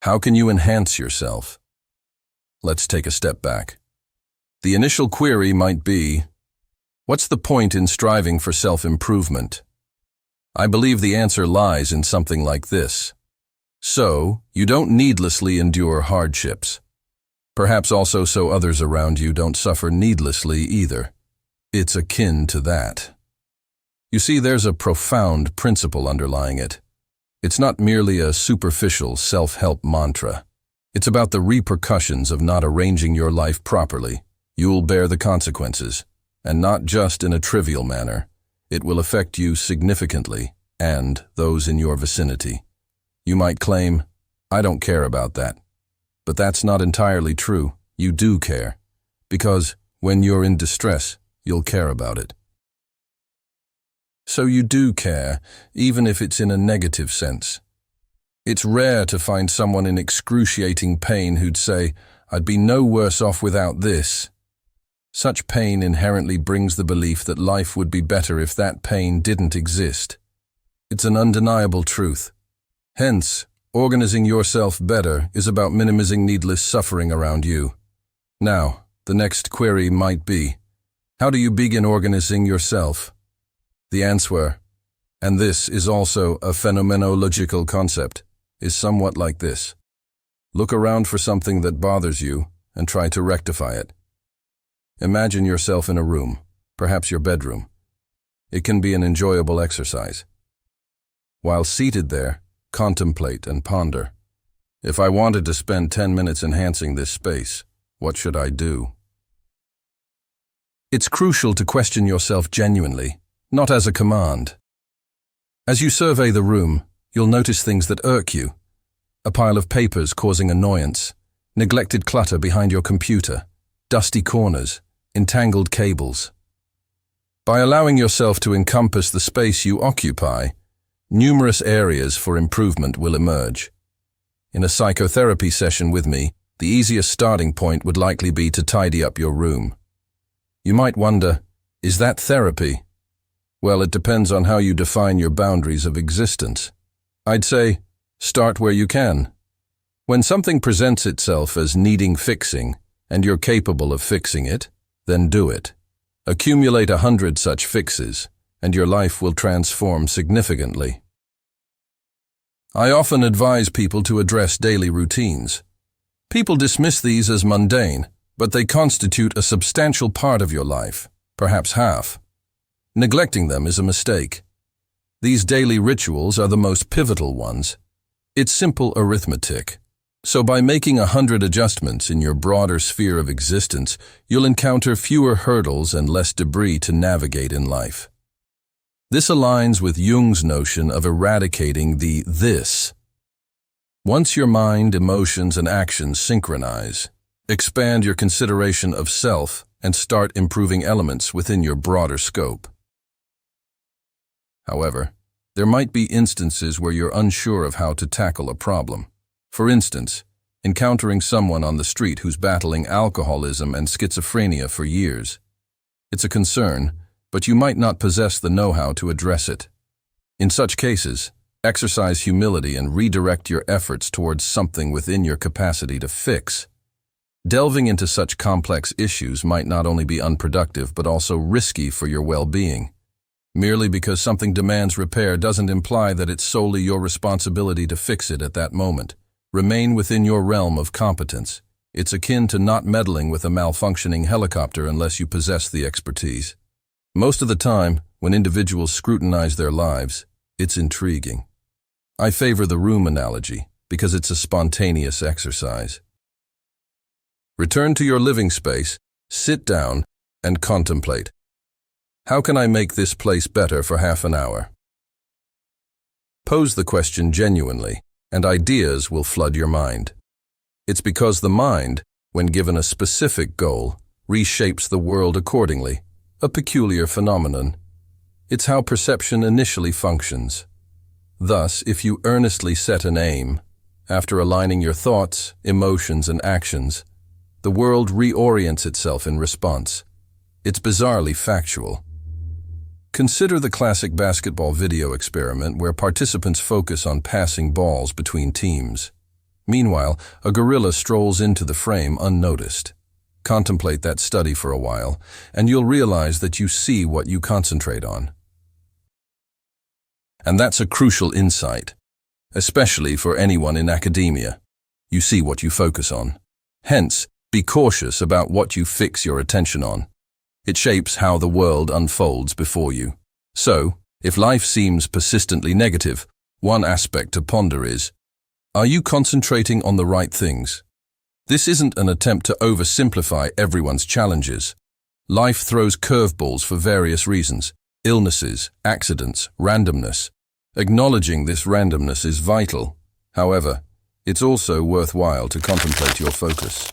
How can you enhance yourself? Let's take a step back. The initial query might be, what's the point in striving for self-improvement? I believe the answer lies in something like this. So, you don't needlessly endure hardships. Perhaps also so others around you don't suffer needlessly either. It's akin to that. You see, there's a profound principle underlying it. It's not merely a superficial self-help mantra. It's about the repercussions of not arranging your life properly. You'll bear the consequences, and not just in a trivial manner. It will affect you significantly, and those in your vicinity. You might claim, I don't care about that. But that's not entirely true. You do care. Because when you're in distress, you'll care about it. So you do care, even if it's in a negative sense. It's rare to find someone in excruciating pain who'd say, I'd be no worse off without this. Such pain inherently brings the belief that life would be better if that pain didn't exist. It's an undeniable truth. Hence, organizing yourself better is about minimizing needless suffering around you. Now, the next query might be, how do you begin organizing yourself? The answer, and this is also a phenomenological concept, is somewhat like this. Look around for something that bothers you and try to rectify it. Imagine yourself in a room, perhaps your bedroom. It can be an enjoyable exercise. While seated there, contemplate and ponder. If I wanted to spend 10 minutes enhancing this space, what should I do? It's crucial to question yourself genuinely, not as a command. As you survey the room, you'll notice things that irk you. A pile of papers causing annoyance, neglected clutter behind your computer, dusty corners, entangled cables. By allowing yourself to encompass the space you occupy, numerous areas for improvement will emerge. In a psychotherapy session with me, the easiest starting point would likely be to tidy up your room. You might wonder, is that therapy? Well, it depends on how you define your boundaries of existence. I'd say, start where you can. When something presents itself as needing fixing, and you're capable of fixing it, then do it. Accumulate 100 such fixes, and your life will transform significantly. I often advise people to address daily routines. People dismiss these as mundane, but they constitute a substantial part of your life, perhaps half. Neglecting them is a mistake. These daily rituals are the most pivotal ones. It's simple arithmetic. So by making 100 adjustments in your broader sphere of existence, you'll encounter fewer hurdles and less debris to navigate in life. This aligns with Jung's notion of eradicating the this. Once your mind, emotions, and actions synchronize, expand your consideration of self and start improving elements within your broader scope. However, there might be instances where you're unsure of how to tackle a problem. For instance, encountering someone on the street who's battling alcoholism and schizophrenia for years. It's a concern, but you might not possess the know-how to address it. In such cases, exercise humility and redirect your efforts towards something within your capacity to fix. Delving into such complex issues might not only be unproductive but also risky for your well-being. Merely because something demands repair doesn't imply that it's solely your responsibility to fix it at that moment. Remain within your realm of competence. It's akin to not meddling with a malfunctioning helicopter unless you possess the expertise. Most of the time, when individuals scrutinize their lives, it's intriguing. I favor the room analogy because it's a spontaneous exercise. Return to your living space, sit down, and contemplate. How can I make this place better for half an hour? Pose the question genuinely, and ideas will flood your mind. It's because the mind, when given a specific goal, reshapes the world accordingly, a peculiar phenomenon. It's how perception initially functions. Thus, if you earnestly set an aim, after aligning your thoughts, emotions, and actions, the world reorients itself in response. It's bizarrely factual. Consider the classic basketball video experiment where participants focus on passing balls between teams. Meanwhile, a gorilla strolls into the frame unnoticed. Contemplate that study for a while, and you'll realize that you see what you concentrate on. And that's a crucial insight, especially for anyone in academia. You see what you focus on. Hence, be cautious about what you fix your attention on. It shapes how the world unfolds before you. So, if life seems persistently negative, one aspect to ponder is, are you concentrating on the right things? This isn't an attempt to oversimplify everyone's challenges. Life throws curveballs for various reasons: illnesses, accidents, randomness. Acknowledging this randomness is vital. However, it's also worthwhile to contemplate your focus.